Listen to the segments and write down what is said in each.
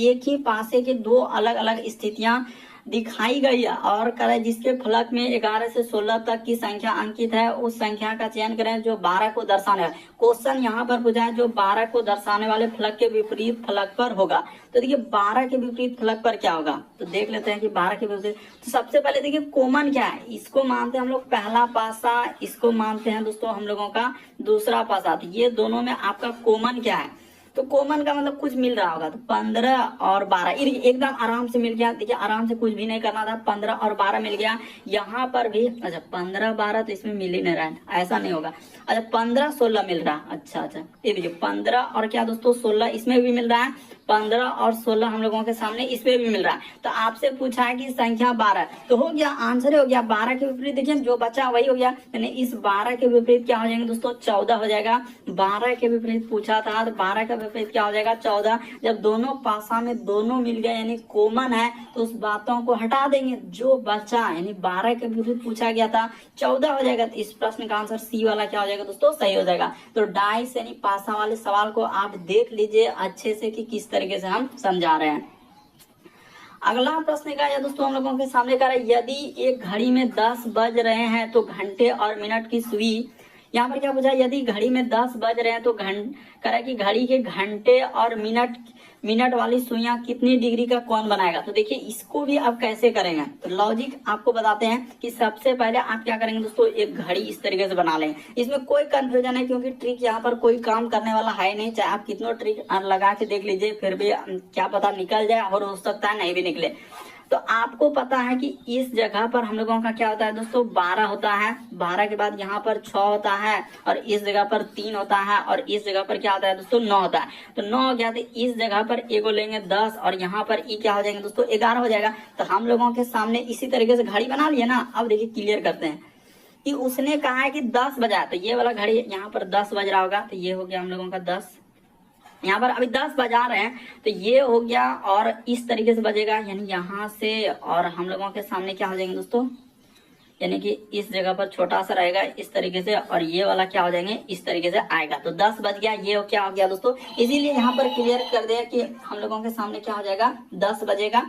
एक ही पासे की दो अलग अलग स्थितियां दिखाई गई है और करें जिसके फलक में 11 से 16 तक की संख्या अंकित है उस संख्या का चयन करें जो 12 को दर्शाने है। क्वेश्चन यहाँ पर पूछा है जो 12 को दर्शाने वाले फलक के विपरीत फलक पर होगा। तो देखिए 12 के विपरीत फलक पर क्या होगा, तो देख लेते हैं कि 12 के विपरीत। तो सबसे पहले देखिए कॉमन क्या है, इसको मानते हैं हम लोग पहला पासा, इसको मानते हैं दोस्तों हम लोगों का दूसरा पासा। तो ये दोनों में आपका कॉमन क्या है, तो कॉमन का मतलब कुछ मिल रहा होगा। तो 15 और 12 एकदम आराम से मिल गया। देखिए आराम से कुछ भी नहीं करना था, 15 और 12 मिल गया। यहाँ पर भी अच्छा 15 12 तो इसमें मिल ही नहीं रहा है, ऐसा नहीं होगा। अच्छा 15 16 मिल रहा है। अच्छा ये देखिए 15 और क्या दोस्तों 16 इसमें भी मिल रहा है, 15 और 16 हम लोगों के सामने इसमें भी मिल रहा है। तो आपसे पूछा है कि संख्या 12, तो हो गया आंसर हो गया 12 के विपरीत। देखिए जो बचा वही हो गया, यानी इस 12 के विपरीत क्या हो जाएंगे दोस्तों 14 हो जाएगा। 12 के विपरीत पूछा था तो 12 का विपरीत क्या हो जाएगा 14। जब दोनों पासा में दोनों मिल गए यानी कॉमन है तो उस बातों को हटा देंगे, जो बचा यानी 12 के विपरीत पूछा गया था 14 हो जाएगा। तो इस प्रश्न का आंसर सी वाला क्या हो जाएगा दोस्तों सही हो जाएगा। तो डाइस यानी पासा वाले सवाल को आप देख लीजिए अच्छे से कि किस तरीके से हम समझा रहे हैं। अगला प्रश्न का दोस्तों हम लोगों के सामने कर रहे, यदि एक घड़ी में 10 बज रहे हैं तो घंटे और मिनट की सुई, यहाँ पर क्या पूछा, यदि घड़ी में 10 बज रहे हैं तो करे कि घड़ी के घंटे और मिनट वाली सुइयां कितनी डिग्री का कोण बनाएगा। तो देखिए इसको भी आप कैसे करेंगे, तो लॉजिक आपको बताते हैं कि सबसे पहले आप क्या करेंगे दोस्तों, एक घड़ी इस तरीके से बना लेंगे। इसमें कोई कंफ्यूजन है क्योंकि ट्रिक यहाँ पर कोई काम करने वाला है नहीं, चाहे आप कितना ट्रिक लगा के देख लीजिए फिर भी क्या पता निकल जाए और हो सकता है नहीं भी निकले। तो आपको पता है कि इस जगह पर हम लोगों का क्या होता है दोस्तों 12 होता है, 12 के बाद यहाँ पर 6 होता है और इस जगह पर 3 होता है और इस जगह पर क्या होता है दोस्तों 9 होता है। तो 9 हो गया, तो इस जगह पर एगो लेंगे 10 और यहाँ पर ई क्या हो जाएंगे दोस्तों 11 हो जाएगा। तो हम लोगों के सामने इसी तरीके से घड़ी बना लिया ना। अब देखिए क्लियर करते हैं कि उसने कहा है कि 10 बजा, तो ये वाला घड़ी यहाँ पर 10 बज रहा होगा, तो ये हो गया हम लोगों का 10। यहाँ पर अभी 10 बजा रहे हैं तो ये हो गया और इस तरीके से बजेगा यानी यहाँ से, और हम लोगों के सामने क्या हो जाएंगे दोस्तों, यानी कि इस जगह पर छोटा सा रहेगा इस तरीके से और ये वाला क्या हो जाएंगे इस तरीके से आएगा। तो 10 बज गया, ये क्या हो गया दोस्तों, इसीलिए यहाँ पर क्लियर कर दिया कि हम लोगों के सामने क्या हो जाएगा 10 बजेगा।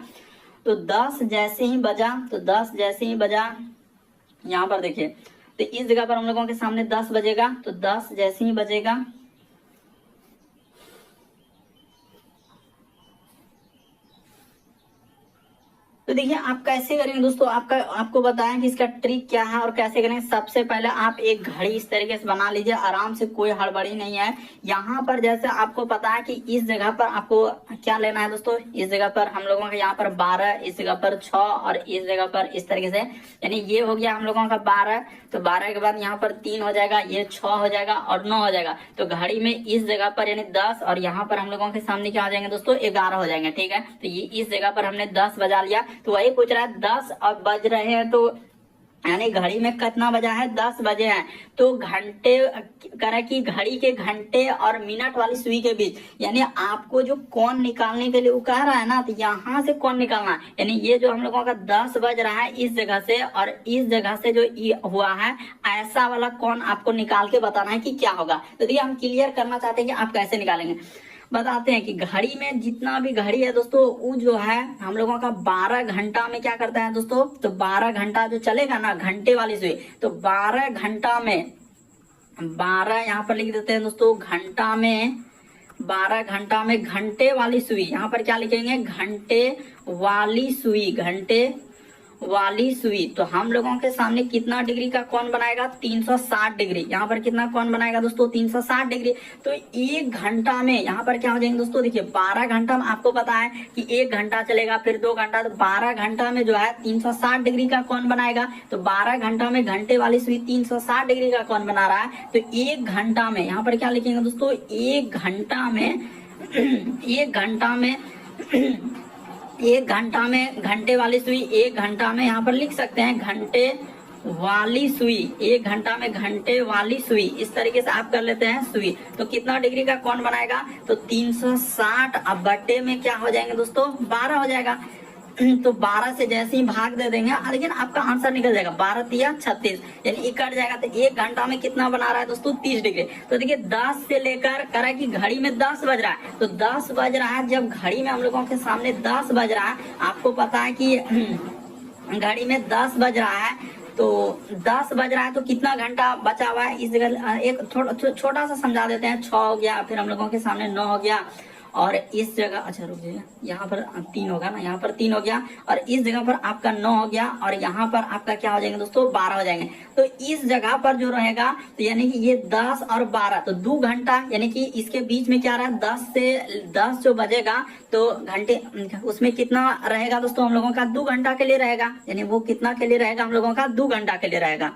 तो 10 जैसे ही बजा, तो 10 जैसे ही बजा यहाँ पर देखिए, तो इस जगह पर हम लोगों के सामने 10 बजेगा। तो 10 जैसे ही बजेगा तो देखिए आप कैसे करेंगे दोस्तों, आपको बताएं कि इसका ट्रिक क्या है और कैसे करेंगे। सबसे पहले आप एक घड़ी इस तरीके से बना लीजिए आराम से, कोई हड़बड़ी नहीं है। यहाँ पर जैसे आपको पता है कि इस जगह पर आपको क्या लेना है दोस्तों, इस जगह पर हम लोगों का यहाँ पर 12, इस जगह पर 6 और इस जगह पर इस तरीके से, यानी ये हो गया हम लोगों का 12। तो 12 के बाद यहाँ पर 3 हो जाएगा, ये 6 हो जाएगा और 9 हो जाएगा। तो घड़ी में इस जगह पर यानी 10 और यहाँ पर हम लोगों के सामने क्या हो जाएंगे दोस्तों 11 हो जाएंगे। ठीक है, तो ये इस जगह पर हमने 10 बजा लिया। तो वही पूछ रहा है 10 अब बज रहे हैं तो यानी घड़ी में कितना बजा है 10 बजे हैं। तो घंटे करे कि घड़ी के घंटे और मिनट वाली सुई के बीच, यानी आपको जो कोण निकालने के लिए वो कह रहा है ना, तो यहाँ से कोण निकालना है। यानी ये जो हम लोगों का 10 बज रहा है इस जगह से और इस जगह से जो हुआ है ऐसा वाला कोण आपको निकाल के बताना है कि क्या होगा। तो देखिए हम क्लियर करना चाहते हैं कि आप कैसे निकालेंगे, बताते हैं कि घड़ी में जितना भी घड़ी है दोस्तों वो जो है हम लोगों का 12 घंटा में क्या करता है दोस्तों, तो 12 घंटा जो चलेगा ना घंटे वाली सुई, तो 12 घंटा में 12 यहाँ पर लिख देते हैं दोस्तों घंटा में, 12 घंटा में घंटे वाली सुई, यहाँ पर क्या लिखेंगे घंटे वाली सुई, घंटे वाली सुई। तो हम लोगों के सामने कितना डिग्री का कोण बनाएगा 360 डिग्री। यहाँ पर कितना कोण बनाएगा दोस्तों 360 डिग्री। तो 1 घंटा में यहाँ पर क्या हो जाएंगे दोस्तों, देखिए 12 घंटा में आपको पता है कि 1 घंटा चलेगा फिर 2 घंटा, तो 12 घंटा में जो है 360 डिग्री का कोण बनाएगा। तो 12 घंटा में घंटे वाली सुई 360 डिग्री का कोण बना रहा है। तो 1 घंटा में यहाँ पर क्या लिखेंगे दोस्तों 1 घंटा में 1 घंटा में 1 घंटा में घंटे वाली सुई, 1 घंटा में यहाँ पर लिख सकते हैं घंटे वाली सुई, 1 घंटा में घंटे वाली सुई, इस तरीके से आप कर लेते हैं सुई। तो कितना डिग्री का कोण बनाएगा, तो 360 अब बट्टे में क्या हो जाएंगे दोस्तों 12 हो जाएगा। तो 12 से जैसे ही भाग दे देंगे, लेकिन आपका आंसर निकल जाएगा 12 तिया 36, यानी ये कट जाएगा। तो 1 घंटा में कितना बना रहा है दोस्तों 30 डिग्री। तो देखिए 10 से लेकर करा कि घड़ी में 10 बज रहा है, तो 10 बज रहा है, जब घड़ी में हम लोगों के सामने 10 बज रहा है, आपको पता है कि घड़ी में 10 बज रहा है, तो 10 बज रहा है तो कितना घंटा बचा हुआ है। इस जगह एक छोटा सा समझा देते हैं। 6 हो गया, फिर हम लोगों के सामने 9 हो गया, और इस जगह अच्छा रुक जाइए, यहाँ पर 3 होगा ना, यहाँ पर 3 हो गया, और इस जगह पर आपका 9 हो गया, और यहाँ पर आपका क्या हो जाएंगे दोस्तों 12 हो जाएंगे। तो इस जगह पर जो रहेगा, तो यानी कि ये 10 और 12, तो 2 घंटा, यानी कि इसके बीच में क्या रहा है 10 से 10 जो बजेगा, तो घंटे उसमें कितना रहेगा दोस्तों हम लोगों का 2 घंटा के लिए रहेगा, यानी वो कितना के लिए रहेगा हम लोगों का 2 घंटा के लिए रहेगा।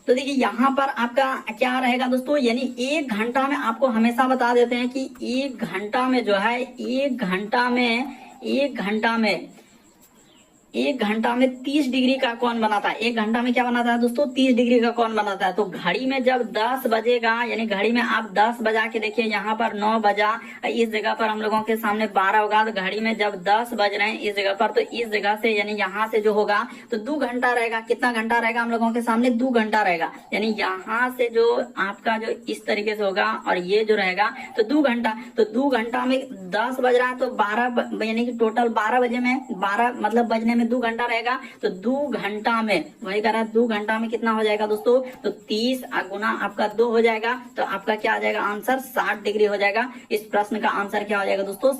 तो देखिए यहाँ पर आपका क्या रहेगा दोस्तों, यानी 1 घंटा में आपको हमेशा बता देते हैं कि 1 घंटा में जो है 1 घंटा में 30 डिग्री का कौन बनाता है। 1 घंटा में क्या बनाता है दोस्तों 30 डिग्री का कौन बनाता है। तो घड़ी में जब 10 बजेगा, यानी घड़ी में आप 10 बजा के देखिए, यहाँ पर 9 बजा, इस जगह पर हम लोगों के सामने 12 होगा, तो घड़ी में जब 10 बज रहे हैं इस जगह पर, तो इस जगह से यानी यहाँ से जो होगा तो 2 घंटा रहेगा। कितना घंटा रहेगा हम लोगों के सामने 2 घंटा रहेगा, यानी यहाँ से जो आपका जो इस तरीके से होगा, और ये जो रहेगा तो 2 घंटा। तो 2 घंटा में 10 बज रहा है, तो 12 यानी कि टोटल 12 बजे में 12 मतलब बजने में 2 घंटा रहेगा। तो 2 घंटा में वही कह रहा है 2 घंटा में कितना हो जाएगा दोस्तों, तो 30 गुना आपका 2 हो जाएगा, तो आपका क्या आ जाएगा आंसर 60 डिग्री हो जाएगा। इस प्रश्न का आंसर क्या हो जाएगा दोस्तों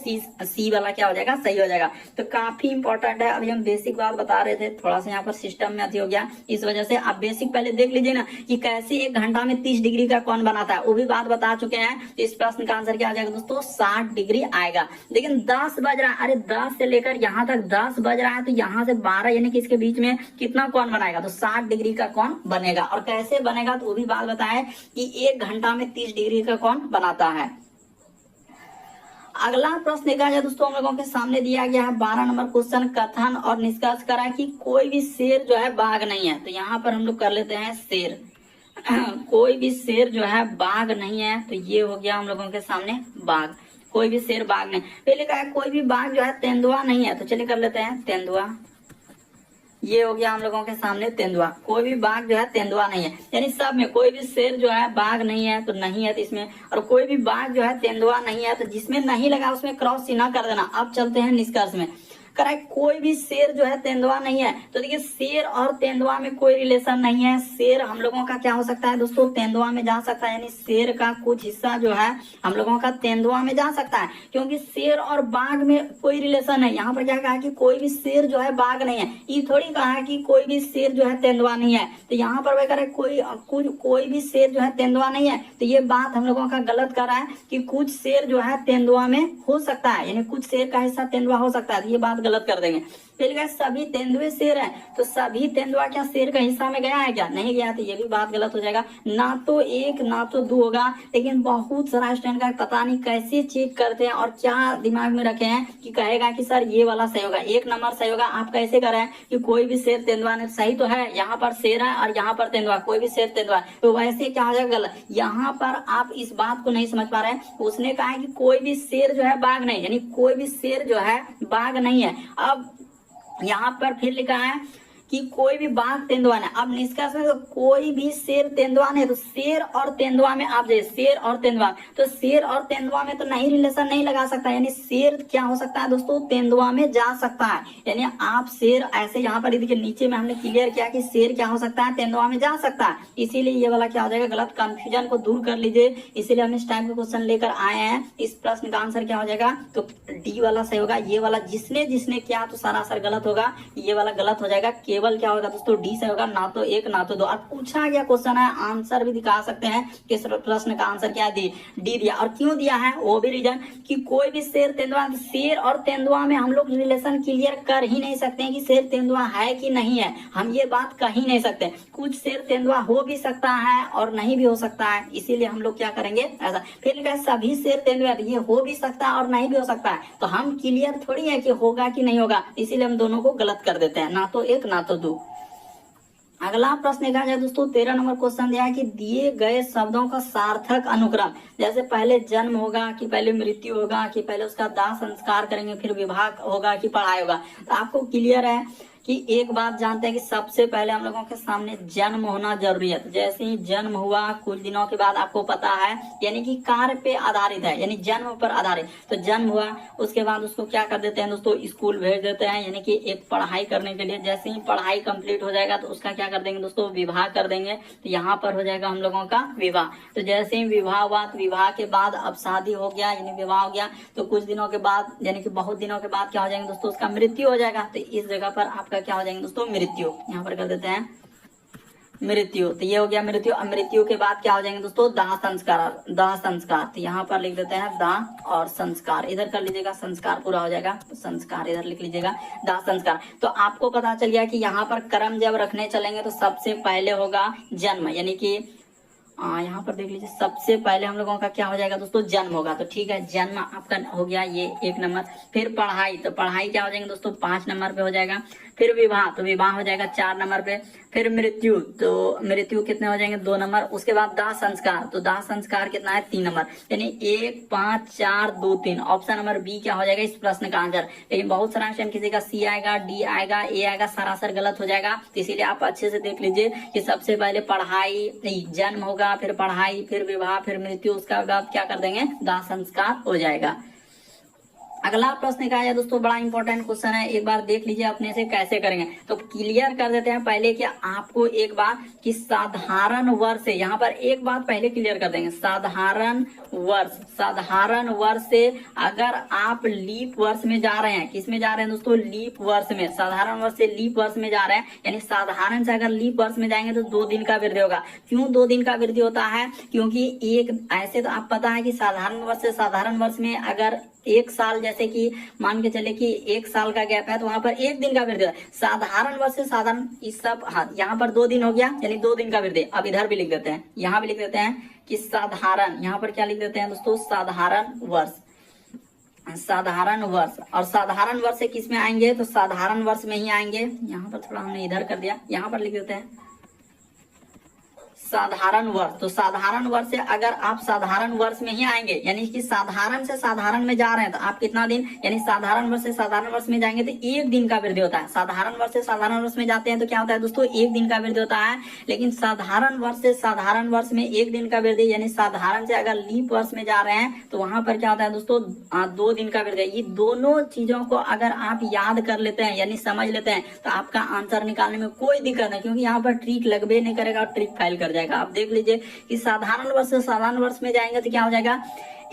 सी वाला क्या हो जाएगा सही हो जाएगा। तो काफी इंपॉर्टेंट है। अभी हम बेसिक बात बता रहे थे, थोड़ा सा यहाँ पर सिस्टम में अति हो गया, इस वजह से आप बेसिक पहले देख लीजिए ना कि कैसे 1 घंटा में 30 डिग्री का कौन बनाता है, वो भी बात बता चुके हैं। तो इस प्रश्न का आंसर क्या आ जाएगा दोस्तों 60 डिग्री आएगा। लेकिन 10 बज रहा है, अरे 10 से लेकर यहाँ तक 10 बज रहा है, तो यहाँ से 12 यानी कि इसके बीच में कितना कौन बनाएगा, तो 60 डिग्री का कौन बनेगा। और कैसे बनेगा तो वो भी बात बताएं कि 1 घंटा में 30 डिग्री का कौन बनाता है। अगला प्रश्न देखा जाए दोस्तों हम लोगों के सामने दिया गया है 12 नंबर क्वेश्चन, कथन और निष्कर्ष करा कि कोई भी शेर जो है बाघ नहीं है। तो यहाँ पर हम लोग कर लेते हैं शेर कोई भी शेर जो है बाघ नहीं है, तो ये हो गया हम लोगों के सामने बाघ। कोई भी शेर बाघ नहीं। पहले कहा कोई भी बाघ जो है तेंदुआ नहीं है, तो चलिए कर लेते हैं तेंदुआ। ये हो गया हम लोगों के सामने तेंदुआ। कोई भी बाघ जो है तेंदुआ नहीं है, यानी सब में कोई भी शेर जो है बाघ नहीं है, तो नहीं है तो इसमें, और कोई भी बाघ जो है तेंदुआ नहीं है, तो जिसमें नहीं लगा उसमें क्रॉस चिन्ह कर देना। अब चलते हैं निष्कर्ष में। करेक्ट, कोई भी शेर जो है तेंदुआ नहीं है। तो देखिए शेर और तेंदुआ में कोई रिलेशन नहीं है। शेर हम लोगों का क्या हो सकता है दोस्तों तेंदुआ में जा सकता है, यानी शेर का कुछ हिस्सा जो है हम लोगों का तेंदुआ में जा सकता है, क्योंकि शेर और बाघ में कोई रिलेशन है। यहाँ पर क्या कहा कि कोई भी शेर जो है बाघ नहीं है, ये थोड़ी कहा है कि कोई भी शेर जो है तेंदुआ नहीं है। तो यहाँ पर वह कह रहे कोई भी शेर जो है तेंदुआ नहीं है, तो ये बात हम लोगों का गलत कर रहा है कि कुछ शेर जो है तेंदुआ में हो सकता है, यानी कुछ शेर का हिस्सा तेंदुआ हो सकता है, तो ये बात गलत कर देंगे। फिर सभी तेंदुए शेर हैं, तो सभी तेंदुआ क्या शेर का हिस्सा में गया है क्या, नहीं गया, तो ये भी बात गलत हो जाएगा। ना तो 1 ना तो 2 होगा। लेकिन बहुत सारा स्टूडेंट का पता नहीं कैसे चेक करते हैं और क्या दिमाग में रखे हैं कि कहेगा कि सर ये वाला सही होगा, 1 नंबर सही होगा। आप कैसे करें कि कोई भी शेर तेंदुआ नहीं, सही तो है, यहाँ पर शेर है और यहाँ पर तेंदुआ, कोई भी शेर तेंदुआ, तो वैसे क्या हो जाएगा गलत। यहाँ पर आप इस बात को नहीं समझ पा रहे हैं। उसने कहा है कि कोई भी शेर जो है बाघ नहीं, यानी कोई भी शेर जो है बाघ नहीं है। अब यहाँ पर फिर लिखा है कि कोई भी बाघ तेंदुआ नहीं। अब निष्कर्ष में तो कोई भी शेर तेंदुआ नहीं, तो शेर और तेंदुआ में आप जाइए, शेर और तेंदुआ, तो शेर और तेंदुआ में तो नहीं रिलेशन नहीं लगा सकता, यानी शेर क्या हो सकता है दोस्तों तेंदुआ में जा सकता है। यानी आप शेर ऐसे यहाँ पर देखिए नीचे में हमने क्लियर किया कि शेर क्या हो सकता है तेंदुआ में जा सकता है, इसीलिए ये वाला क्या हो जाएगा गलत। कंफ्यूजन को दूर कर लीजिए, इसीलिए हम इस टाइप के क्वेश्चन लेकर आए हैं। इस प्रश्न का आंसर क्या हो जाएगा, तो डी वाला सही होगा। ये वाला जिसने जिसने किया तो सारा आंसर गलत होगा, ये वाला गलत हो जाएगा। केवल क्या होगा दोस्तों डी से होगा, ना तो 1 ना तो 2। अब पूछा गया क्वेश्चन है, आंसर भी दिखा सकते हैं कि प्रश्न का आंसर क्या डी दिया। और क्यों दिया है वो भी रीजन कि कोई भी शेर तेंदुआ, शेर और तेंदुआ में हम लोग रिलेशन क्लियर कर ही नहीं सकते हैं कि शेर तेंदुआ है कि नहीं है, हम ये बात कह ही नहीं सकते। कुछ शेर तेंदुआ हो भी सकता है और नहीं भी हो सकता है, इसीलिए हम लोग क्या करेंगे ऐसा। फिर सभी शेर तेंदुआ ये हो भी सकता है और नहीं भी हो सकता है, तो हम क्लियर थोड़ी है कि होगा कि नहीं होगा, इसीलिए हम दोनों को गलत कर देते हैं, ना तो 1 ना तो 2। अगला प्रश्न देखा जाए दोस्तों 13 नंबर क्वेश्चन दिया है कि दिए गए शब्दों का सार्थक अनुक्रम, जैसे पहले जन्म होगा कि पहले मृत्यु होगा कि पहले उसका दाह संस्कार करेंगे फिर विवाह होगा कि पढ़ाई होगा। तो आपको क्लियर है कि एक बात जानते हैं कि सबसे पहले हम लोगों के सामने जन्म होना जरूरी है। तो जैसे ही जन्म हुआ कुछ दिनों के बाद आपको पता है यानी कि कार्य पे आधारित है, यानी जन्म पर आधारित। तो जन्म हुआ उसके बाद उसको क्या कर देते हैं दोस्तों, स्कूल भेज देते हैं, यानी कि एक पढ़ाई करने के लिए। जैसे ही पढ़ाई कंप्लीट हो जाएगा तो उसका क्या कर देंगे दोस्तों, विवाह कर देंगे। तो यहाँ पर हो जाएगा हम लोगों का विवाह। तो जैसे ही विवाह हुआ तो विवाह के बाद अब शादी हो गया यानी विवाह हो गया, तो कुछ दिनों के बाद यानी कि बहुत दिनों के बाद क्या हो जाएंगे दोस्तों, उसका मृत्यु हो जाएगा। तो इस जगह पर आपका क्या हो जाएंगे दोस्तों, मृत्यु। यहाँ पर कर देते हैं मृत्यु। तो ये हो गया मृत्यु। अब मृत्यु के बाद क्या हो जाएंगे दोस्तों, दाह संस्कार। दाह संस्कार तो यहाँ पर लिख देते हैं दाह और संस्कार, इधर कर लीजिएगा संस्कार पूरा हो जाएगा, संस्कार इधर लिख लीजिएगा, दाह संस्कार। तो आपको पता चल गया कि यहाँ पर कर्म जब रखने चलेंगे तो सबसे पहले होगा जन्म, यानी कि यहाँ पर देख लीजिए सबसे पहले हम लोगों का क्या हो जाएगा दोस्तों, जन्म होगा। तो ठीक है, जन्म आपका हो गया ये 1 नंबर। फिर पढ़ाई, तो पढ़ाई क्या हो जाएंगे दोस्तों, 5 नंबर पे हो जाएगा। फिर विवाह, तो विवाह हो जाएगा 4 नंबर पे। फिर मृत्यु, तो मृत्यु कितने हो जाएंगे, 2 नंबर। उसके बाद दाह संस्कार, तो दाह संस्कार कितना है, 3 नंबर, यानी 1, 5, 4, 2, 3। ऑप्शन नंबर बी क्या हो जाएगा इस प्रश्न का आंसर। लेकिन बहुत सारा ऑप्शन किसी का सी आएगा, डी आएगा, ए आएगा, सरासर गलत हो जाएगा। तो इसीलिए आप अच्छे से देख लीजिए कि सबसे पहले पढ़ाई नहीं, जन्म होगा, फिर पढ़ाई, फिर विवाह, फिर मृत्यु, उसका बाद क्या कर देंगे, दाह संस्कार हो जाएगा। अगला प्रश्न क्या है दोस्तों, बड़ा इंपॉर्टेंट क्वेश्चन है, एक बार देख लीजिए अपने से कैसे करेंगे। तो क्लियर कर देते हैं पहले कि आपको एक बात कि साधारण वर्ष से, यहाँ पर एक बात पहले क्लियर कर देंगे, साधारण वर्ष, साधारण वर्ष से अगर आप लीप वर्ष में जा रहे हैं, किस में जा रहे हैं दोस्तों, लीप वर्ष में। साधारण वर्ष से लीप वर्ष में जा रहे हैं, यानी साधारण से अगर लीप वर्ष में जाएंगे तो 2 दिन का वृद्धि होगा। क्यों 2 दिन का वृद्धि होता है, क्योंकि एक ऐसे तो आप पता है कि साधारण वर्ष से साधारण वर्ष में अगर 1 साल, जैसे कि मान के चले कि 1 साल का गैप है तो वहां पर 1 दिन का वृद्धि है। साधारण वर्ष से साधारण इस सब, हाँ यहाँ पर 2 दिन हो गया यानी 2 दिन का वृद्धि। अब इधर भी लिख देते हैं, यहाँ भी लिख देते हैं कि साधारण, यहाँ पर क्या लिख देते हैं दोस्तों, साधारण वर्ष, साधारण वर्ष। और साधारण वर्ष से किस में आएंगे, तो साधारण वर्ष में ही आएंगे। यहाँ पर थोड़ा हमने इधर कर दिया, यहाँ पर लिख देते हैं साधारण वर्ष। तो साधारण वर्ष से अगर आप साधारण वर्ष में ही आएंगे, यानी कि साधारण से साधारण में जा रहे हैं तो आप कितना दिन, यानी साधारण वर्ष से साधारण वर्ष में जाएंगे तो 1 दिन का वृद्धि होता है। साधारण वर्ष से साधारण वर्ष में जाते हैं तो क्या होता है दोस्तों, 1 दिन का वृद्धि होता है। लेकिन साधारण वर्ष से साधारण वर्ष में 1 दिन का वृद्धि, यानी साधारण से अगर लीप वर्ष में जा रहे हैं तो वहां पर क्या होता है दोस्तों, 2 दिन का वृद्धि। ये दोनों चीजों को अगर आप याद कर लेते हैं यानी समझ लेते हैं तो आपका आंसर निकालने में कोई दिक्कत नहीं, क्योंकि यहाँ पर ट्रिक लगबे नहीं करेगा और ट्रिक फेल कर जाएगा। आप देख लीजिए कि साधारण वर्ष से साधारण वर्ष में जाएंगे तो क्या हो जाएगा,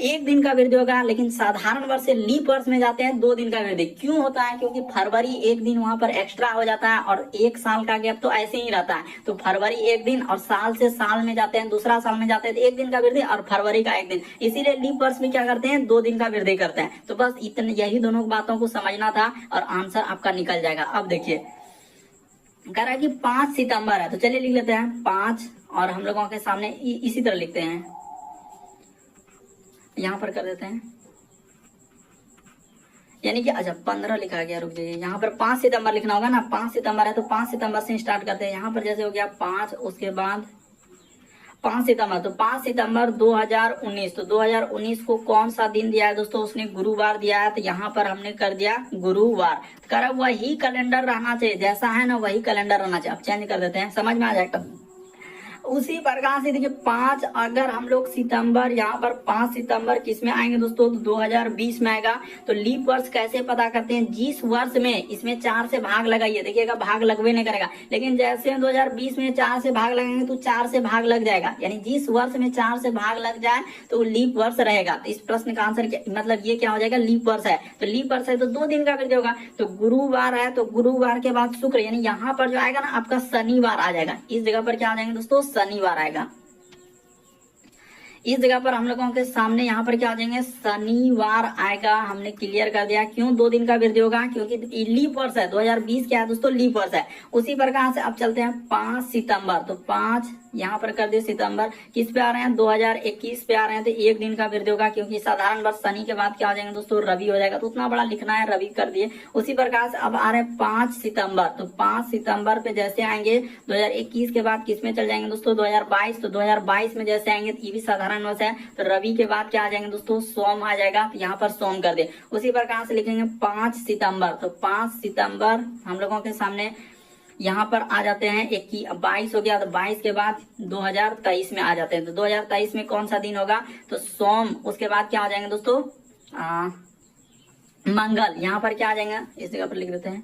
1 दिन का वृद्धि होगा। लेकिन साधारण वर्ष से लीप वर्ष में जाते हैं 2 दिन का वृद्धि। क्यों होता है, क्योंकि फरवरी 1 दिन वहां पर एक्स्ट्रा हो जाता है और 1 साल का गैप तो ऐसे ही रहता है। तो फरवरी 1 दिन और साल से साल में जाते हैं, दूसरा साल में जाते हैं तो 1 दिन का वृद्धि और फरवरी का 1 दिन। इसीलिए लीप वर्ष में क्या करते हैं, 2 दिन का वृद्धि करते हैं। तो बस इतने, यही दोनों बातों को समझना था और आंसर आपका निकल जाएगा। अब देखिए कह रहा है कि 5 सितंबर है, तो चलिए लिख लेते हैं 5 और हम लोगों के सामने इसी तरह लिखते हैं, यहां पर कर देते हैं, यानी कि अच्छा 15 लिखा गया, रुक जाइए, यहाँ पर 5 सितंबर लिखना होगा ना। 5 सितंबर है तो 5 सितंबर से स्टार्ट करते हैं। यहाँ पर जैसे हो गया 5, उसके बाद 5 सितंबर, तो 5 सितंबर 2019। तो 2019 को कौन सा दिन दिया है दोस्तों, उसने गुरुवार दिया है, तो यहाँ पर हमने कर दिया गुरुवार। कर वही कैलेंडर रहना चाहिए, जैसा है ना वही कैलेंडर रहना चाहिए। अब चेंज कर देते हैं, समझ में आ जाएगा। उसी प्रकार से देखिए 5 अगर हम लोग सितंबर, यहाँ पर 5 सितंबर किस में आएंगे दोस्तों, 2020 में आएगा। तो लीप वर्ष कैसे पता करते हैं, जिस वर्ष में इसमें 4 से भाग लगाइए, देखिएगा भाग लगवे नहीं करेगा। लेकिन जैसे 2020 में 4 से भाग लगेंगे तो 4 से भाग लग जाएगा, यानी जिस वर्ष में 4 से भाग लग जाए तो लीप वर्ष रहेगा। तो इस प्रश्न का आंसर मतलब ये क्या हो जाएगा, लीप वर्ष है। तो लीप वर्ष है तो 2 दिन का वृद्धि होगा। तो गुरुवार है तो गुरुवार के बाद शुक्र, यानी यहाँ पर जो आएगा ना आपका शनिवार आ जाएगा। इस जगह पर क्या आ जाएंगे दोस्तों, शनिवार आएगा। इस जगह पर हम लोगों के सामने यहाँ पर क्या आ जाएंगे, शनिवार आएगा। हमने क्लियर कर दिया। क्यों 2 दिन का वृद्धि होगा, क्योंकि लीप वर्ष है, 2020 क्या है दोस्तों, लीप वर्ष है। उसी प्रकार से अब चलते हैं 5 सितंबर, तो 5 यहाँ पर कर दिए सितंबर, किस पे आ रहे हैं, 2021 पे आ रहे हैं, तो 1 दिन का वृद्धि होगा, क्योंकि साधारण वर्ष शनि के बाद क्या हो जाएंगे दोस्तों, रवि हो जाएगा। तो उतना बड़ा लिखना है, रवि कर दिए। उसी प्रकार से अब आ रहे हैं 5 सितंबर, तो 5 सितंबर पे जैसे आएंगे 2021 के बाद किस में चल जाएंगे दोस्तों, 2022, तो 2022 में जैसे आएंगे, ये भी साधारण वर्ष है, तो रवि के बाद क्या आ जाएंगे दोस्तों, सोम आ जाएगा, तो यहाँ पर सोम कर दे। उसी प्रकार से लिखेंगे 5 सितंबर, तो 5 सितंबर हम लोगों के सामने यहाँ पर आ जाते हैं। 22 हो गया, तो 22 के बाद 2023 में आ जाते हैं। तो 2023 में कौन सा दिन होगा, तो सोम। उसके बाद क्या आ जाएंगे दोस्तों, मंगल। यहाँ पर क्या आ जाएगा, इस जगह पर लिख देते हैं,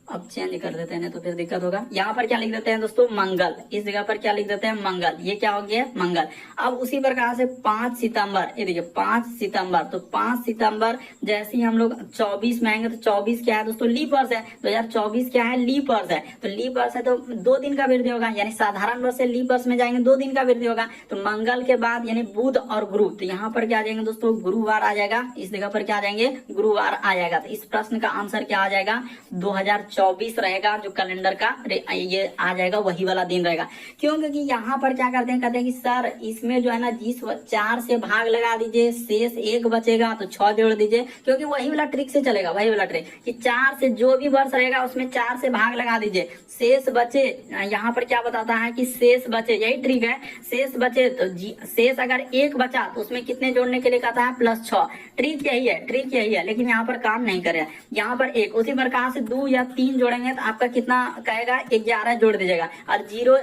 अब चेंज कर देते हैं तो फिर दिक्कत होगा। यहाँ पर क्या लिख देते हैं दोस्तों, मंगल। इस जगह पर क्या लिख देते हैं, मंगल। ये क्या हो गया, मंगल। अब उसी प्रकार से 5 सितंबर, ये देखिए 5 सितंबर, तो 5 सितंबर जैसे ही हम लोग 24 में आएंगे, तो 24 क्या है दोस्तों, लीप वर्ष है। 2024 क्या है, लीप वर्ष है। तो लीप वर्ष है तो 2 दिन का वृद्धि होगा, यानी साधारण वर्ष से लीप वर्ष में जाएंगे 2 दिन का वृद्धि होगा। तो मंगल के बाद यानी बुध और गुरु, तो यहाँ पर क्या आ जाएंगे दोस्तों, गुरुवार आ जाएगा। इस जगह पर क्या आ जाएंगे, गुरुवार आ जाएगा। तो इस प्रश्न का आंसर क्या आ जाएगा, 2024 रहेगा। जो कैलेंडर का ये आ जाएगा, वही वाला दिन रहेगा। क्यों, क्योंकि यहाँ पर क्या करते हैं, कहते हैं कि सर इसमें जो है ना, जिस 4 से भाग लगा दीजिए, शेष 1 बचेगा, तो 6 जोड़ दीजिए, क्योंकि वही वाला ट्रिक से चलेगा, वही वाला ट्रिक कि 4 से जो भी वर्ष रहेगा उसमें 4 से भाग लगा दीजिए, शेष बचे। यहाँ पर क्या बताता है कि शेष बचे, यही ट्रिक है, शेष बचे। तो शेष अगर 1 बचा तो उसमें कितने जोड़ने के लिए कहता है, +6। ट्रिक यही है, ट्रिक यही है, लेकिन यहाँ पर काम नहीं करे। यहाँ पर 1, उसी प्रकार से 2 या 3 जोड़ेंगे तो आपका कितना कहेगा, 11 जोड़ दीजिएगा, और 0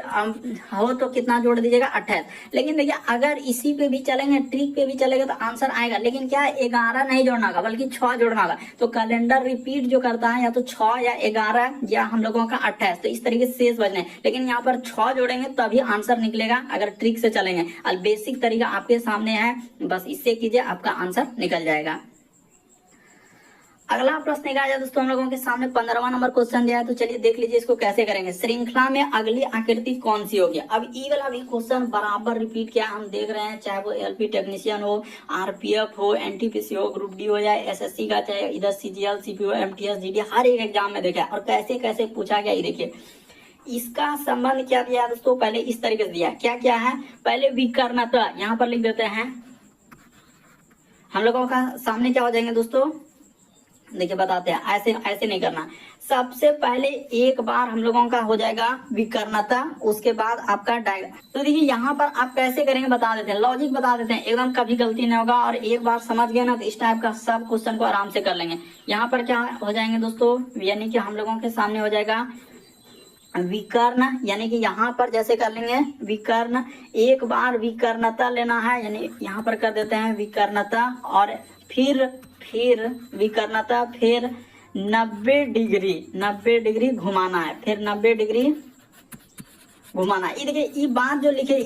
हो तो कितना जोड़ दीजिएगा, 28। लेकिन देखिए अगर इसी पे भी चलेंगे, ट्रिक पे भी चलेगा, तो आंसर आएगा। लेकिन क्या 11 नहीं जोड़ना होगा, बल्कि 6 जोड़ना होगा। तो कैलेंडर रिपीट जो करता है, या तो 6 या 11 या हम लोगों का 28, तो इस तरीके से शेष बचने। लेकिन यहाँ पर 6 जोड़ेंगे तभी आंसर निकलेगा, अगर ट्रिक से चलेंगे। और बेसिक तरीका आपके सामने है, बस इससे कीजिए, आपका आंसर निकल जाएगा। अगला प्रश्न क्या है दोस्तों, हम लोगों के सामने 15वां नंबर क्वेश्चन दिया है। तो चलिए देख लीजिए इसको कैसे करेंगे। श्रृंखला में अगली आकृति कौन सी होगी। अब ई वाला भी क्वेश्चन बराबर रिपीट किया हम देख रहे हैं, चाहे वो एलपी टेक्नीशियन हो, आरपीएफ हो, एनटीपीसी हो, ग्रुप डी हो, या एसएससी का, चाहे इधर सीजीएल, सीपीओ, एमटीएस, जीडी, हर एक एग्जाम में देखा है। और कैसे कैसे पूछा गया, ये देखिए इसका संबंध क्या दिया है दोस्तों, पहले इस तरीके से दिया। क्या क्या है, पहले विकर्णता, यहाँ पर लिख देते हैं। हम लोगों का सामने क्या हो जाएंगे दोस्तों, देखिए बताते हैं, ऐसे ऐसे नहीं करना। सबसे पहले एक बार हम लोगों का हो जाएगा विकर्णता, उसके बाद आपका डायग्राम। तो देखिए यहाँ पर आप कैसे करेंगे बता देते हैं, लॉजिक बता देते हैं, एकदम कभी गलती नहीं होगा। और एक बार समझ गए ना, तो इस टाइप का सब क्वेश्चन को आराम से कर लेंगे। यहाँ पर क्या हो जाएंगे दोस्तों, यानी कि हम लोगों के सामने हो जाएगा विकर्ण, यानी कि यहाँ पर जैसे कर लेंगे विकर्ण, एक बार विकर्णता लेना है, यानी यहाँ पर कर देते हैं विकर्णता, और फिर विकर्णता, फिर 90 डिग्री घुमाना है, फिर 90 डिग्री घुमाना। ये देखिए ये बात जो लिखे,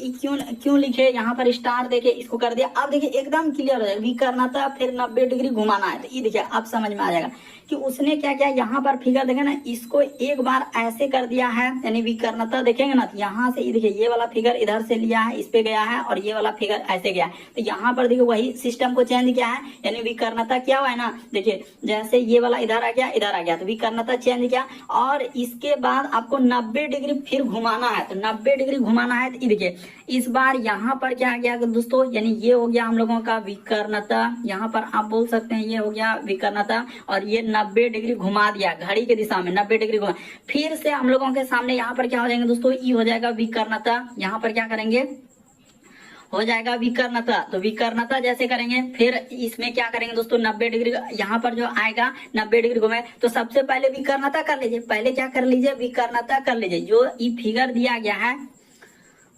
क्यों लिखे, यहाँ पर स्टार देके इसको कर दिया। अब देखिए एकदम क्लियर हो जाएगा, विकर्णता फिर 90 डिग्री घुमाना है। तो ये देखिए अब समझ में आ जाएगा कि उसने क्या किया। यहाँ पर फिगर देखे ना, इसको एक बार ऐसे कर दिया है, यानी विकर्णता देखेंगे ना, तो यहाँ से ये देखिए ये वाला फिगर इधर से लिया है, इस पे गया है, और ये वाला फिगर ऐसे गया है। तो यहाँ पर देखिए वही सिस्टम को चेंज किया है, यानी विकर्णता क्या हुआ है ना, देखिए जैसे ये वाला इधर आ गया, इधर आ गया, तो विकर्णता चेंज किया। और इसके बाद आपको 90 डिग्री फिर घुमाना है, तो 90 डिग्री घुमाना है। तो देखिए इस बार यहाँ पर क्या आ गया दोस्तों, यानी ये हो गया हम लोगों का विकर्णता, यहाँ पर आप बोल सकते हैं ये हो गया विकर्णता, और ये 90 डिग्री घुमा दिया घड़ी के दिशा में, 90 डिग्री घुमा। फिर से हम लोगों के सामने यहाँ पर क्या हो जाएंगे दोस्तों, ये हो जाएगा विकर्णता। यहाँ पर क्या करेंगे, हो जाएगा विकर्णता। तो विकर्णता जैसे करेंगे, फिर इसमें क्या करेंगे दोस्तों, 90 डिग्री यहाँ पर जो आएगा 90 डिग्री घुमे। तो सबसे पहले विकर्णता कर लीजिए, पहले क्या कर लीजिए, विकर्णता कर लीजिए। जो ये फिगर दिया गया है,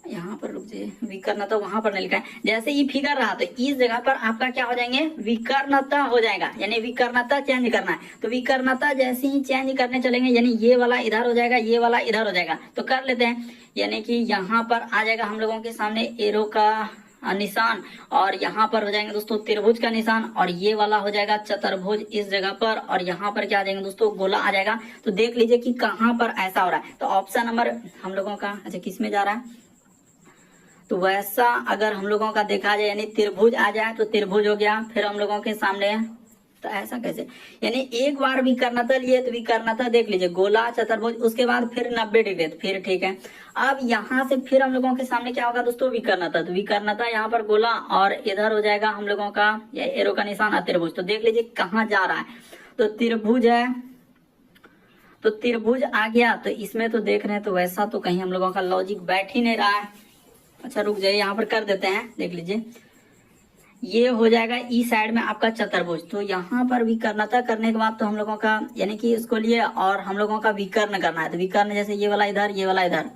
यहाँ पर रुक जाइए, विकर्णता वहां पर नहीं लिखा है। जैसे ये फिगर रहा तो इस जगह पर आपका क्या हो जाएंगे, विकर्णता हो जाएगा, यानी विकर्णता चेंज करना है। तो विकर्णता जैसे ही चेंज करने चलेंगे, यानी ये वाला इधर हो जाएगा, ये वाला इधर हो जाएगा। तो कर लेते हैं, यानी कि यहाँ पर आ जाएगा हम लोगों के सामने एरो का निशान, और यहाँ पर हो जाएंगे दोस्तों त्रिभुज का निशान, और ये वाला हो जाएगा चतुर्भुज इस जगह पर, और यहाँ पर क्या आ जाएंगे दोस्तों, गोला आ जाएगा। तो देख लीजिए कि कहाँ पर ऐसा हो रहा है। तो ऑप्शन नंबर हम लोगों का अच्छा किस में जा रहा है, तो वैसा अगर हम लोगों का देखा जाए, यानी त्रिभुज आ जाए तो त्रिभुज हो गया, फिर हम लोगों के सामने, तो ऐसा कैसे, यानी एक बार विकर्णता लिए तो विकर्णता देख लीजिए, गोला चतुर्भुज, उसके बाद फिर 90 डिग्री, तो फिर ठीक है। अब यहाँ से फिर हम लोगों के सामने क्या होगा दोस्तों, विकर्णता, तो विकर्णता यहाँ पर गोला और इधर हो जाएगा हम लोगों का एरो का निशान त्रिभुज। तो देख लीजिए कहाँ जा रहा है, तो त्रिभुज है, तो त्रिभुज आ गया, तो इसमें तो देख रहे हैं, तो वैसा तो कहीं हम लोगों का लॉजिक बैठ ही नहीं रहा है। अच्छा रुक जाइए, यहाँ पर कर देते हैं, देख लीजिए ये हो जाएगा ई साइड में आपका चतुर्भुज। तो यहाँ पर विकर्णता करने के बाद तो हम लोगों का यानी कि इसको लिए और हम लोगों का विकर्ण करना है, तो विकर्ण जैसे ये वाला इधर, ये वाला इधर।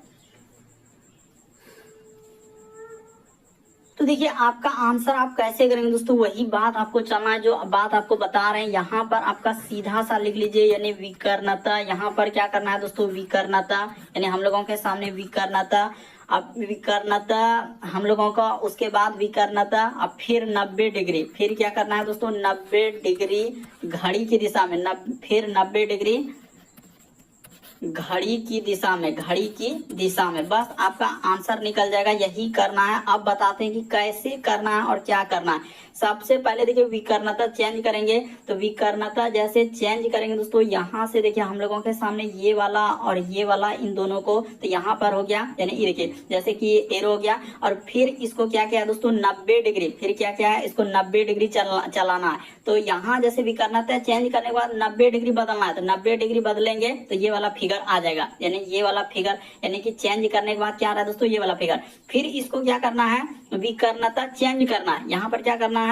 तो देखिए आपका आंसर आप कैसे करेंगे दोस्तों, वही बात आपको चलना है, जो बात आपको बता रहे हैं। यहाँ पर आपका सीधा सा लिख लीजिए, यानी विकर्णता, यहाँ पर क्या करना है दोस्तों, विकर्णता, यानी हम लोगों के सामने विकर्णता, अब विकर्णता हम लोगों का, उसके बाद विकर्णता, अब फिर 90 डिग्री, फिर क्या करना है दोस्तों, 90 डिग्री घड़ी की दिशा में, फिर 90 डिग्री घड़ी की दिशा में, घड़ी की दिशा में, बस आपका आंसर निकल जाएगा। यही करना है। अब बताते हैं कि कैसे करना है और क्या करना है। सबसे पहले देखिए विकर्णता चेंज करेंगे, तो विकर्णता जैसे चेंज करेंगे दोस्तों, यहाँ से देखिए हम लोगों के सामने ये वाला और ये वाला, इन दोनों को, तो यहाँ पर हो गया, यानी ये देखिए जैसे कि एरो हो गया, और फिर इसको क्या किया दोस्तों, 90 डिग्री, फिर क्या क्या है, इसको 90 डिग्री चलाना है। तो यहाँ जैसे विकर्णता चेंज करने के बाद 90 डिग्री बदलना है, तो 90 डिग्री बदलेंगे तो ये वाला फिगर आ जाएगा, यानी ये वाला फिगर, यानी कि चेंज करने के बाद क्या आ रहा है दोस्तों, ये वाला फिगर। फिर इसको क्या करना है, विकर्णता चेंज करना है, यहाँ पर क्या करना है,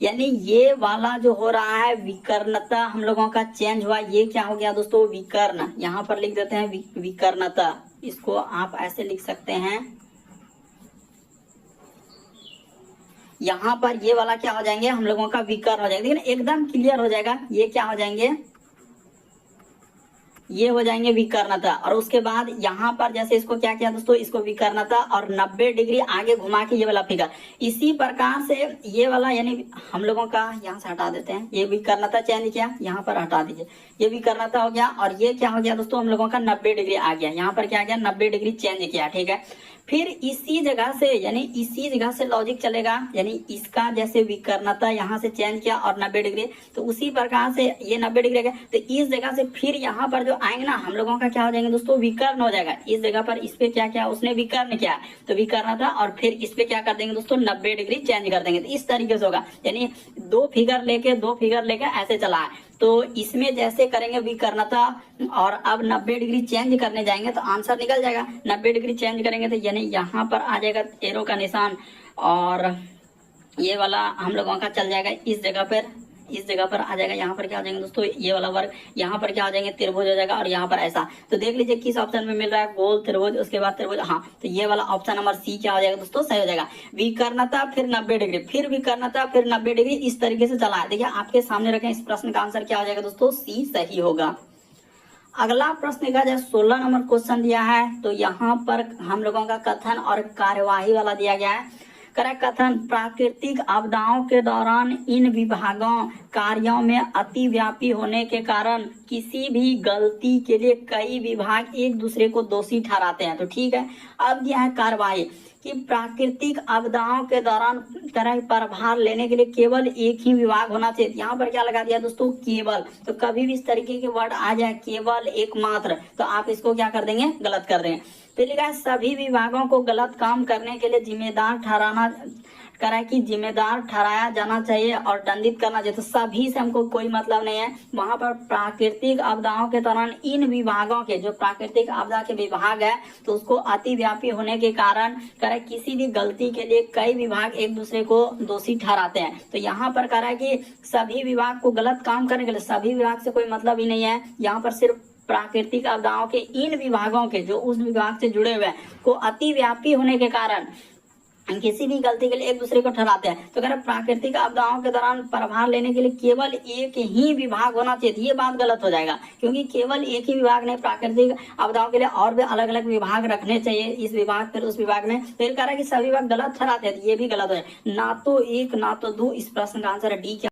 यानी ये वाला जो हो रहा है विकर्णता हम लोगों का चेंज हुआ, ये क्या हो गया दोस्तों, विकर्ण, यहाँ पर लिख देते हैं विकर्णता, इसको आप ऐसे लिख सकते हैं। यहाँ पर ये वाला क्या हो जाएंगे, हम लोगों का विकर्ण हो जाएगा, लेकिन एकदम क्लियर हो जाएगा, ये क्या हो जाएंगे, ये हो जाएंगे विकर्णता। और उसके बाद यहाँ पर जैसे इसको क्या किया दोस्तों, इसको विकर्णता और 90 डिग्री आगे घुमा के ये वाला फिगर, इसी प्रकार से ये वाला, यानी हम लोगों का यहाँ से हटा देते हैं, ये विकर्णता चेंज किया, यहाँ पर हटा दीजिए, ये विकर्णता हो गया, और ये क्या हो गया दोस्तों, हम लोगों का 90 डिग्री आ गया, यहाँ पर क्या आ गया, 90 डिग्री चेंज किया, ठीक है। फिर इसी जगह से, यानी इसी जगह से लॉजिक चलेगा, यानी इसका जैसे विकर्णता यहाँ से चेंज किया और 90 डिग्री, तो उसी प्रकार से ये 90 डिग्री गया, तो इस जगह से फिर यहाँ पर जो आएंगे ना हम लोगों का क्या हो जाएंगे दोस्तों, विकर्ण हो जाएगा। इस जगह पर इस पे क्या किया उसने, विकर्ण किया, तो विकर्णता, और फिर इस पे क्या कर देंगे दोस्तों, 90 डिग्री चेंज कर देंगे। तो इस तरीके से होगा, यानी दो फिगर लेके ऐसे चला है। तो इसमें जैसे करेंगे विकर्णता और अब 90 डिग्री चेंज करने जाएंगे तो आंसर निकल जाएगा। 90 डिग्री चेंज करेंगे तो यानी यहाँ पर आ जाएगा एरो का निशान, और ये वाला हम लोगों का चल जाएगा इस जगह पर, इस जगह पर आ जाएगा। यहाँ पर क्या हो जाएंगे दोस्तों, ये वाला वर्ग, यहाँ पर क्या हो जाएंगे, त्रिभुज हो जाएगा, और यहाँ पर ऐसा। तो देख लीजिए किस ऑप्शन में मिल रहा है, गोल त्रिभुज, उसके बाद त्रिभुज, हाँ, तो ये वाला ऑप्शन नंबर सी क्या हो जाएगा दोस्तों, सही हो जाएगा। विकर्णता फिर 90 डिग्री, फिर विकर्णता फिर 90 डिग्री, इस तरीके से चला है। देखिए आपके सामने रखें, इस प्रश्न का आंसर क्या हो जाएगा दोस्तों, सी सही होगा। अगला प्रश्न देखा जाए 16 नंबर क्वेश्चन दिया है, तो यहाँ पर हम लोगों का कथन और कार्यवाही वाला दिया गया है। कथन, प्राकृतिक आपदाओं के दौरान इन विभागों कार्यों में अतिव्यापी होने के कारण किसी भी गलती के लिए कई विभाग एक दूसरे को दोषी ठहराते हैं। तो ठीक है, अब यह है कार्यवाही कि प्राकृतिक आपदाओं के दौरान तरह प्रभार लेने के लिए केवल एक ही विभाग होना चाहिए। यहाँ पर क्या लगा दिया दोस्तों, केवल। तो कभी भी इस तरीके के वर्ड आ जाए, केवल, एकमात्र, तो आप इसको क्या कर देंगे, गलत कर देंगे। फिर लिखा है सभी विभागों को गलत काम करने के लिए जिम्मेदार ठहराना करा कि जिम्मेदार ठहराया जाना चाहिए और दंडित करना चाहिए। तो सभी से हमको कोई मतलब नहीं है। वहां पर प्राकृतिक आपदाओं के दौरान इन विभागों के, जो प्राकृतिक आपदा के विभाग है, तो उसको अतिव्यापी होने के कारण करा किसी भी गलती के लिए कई विभाग एक दूसरे को दोषी ठहराते हैं। तो यहाँ पर करा कि सभी विभाग को गलत काम करने के लिए, सभी विभाग से कोई मतलब ही नहीं है। यहाँ पर सिर्फ प्राकृतिक आपदाओं के इन विभागों के, जो उस विभाग से जुड़े हुए हैं, को अतिव्यापी होने के कारण किसी भी गलती के लिए एक दूसरे को ठहराते हैं। तो अगर प्राकृतिक आपदाओं के दौरान प्रभार लेने के लिए केवल एक ही विभाग होना चाहिए, ये बात गलत हो जाएगा, क्योंकि केवल एक ही विभाग नहीं, प्राकृतिक आपदाओं के लिए और भी अलग अलग विभाग रखने चाहिए, इस विभाग फिर उस विभाग में। फिर कह रहा है कि सभी विभाग गलत ठहराते हैं, ये भी गलत है। ना तो एक ना तो दो, इस प्रश्न का आंसर है डी।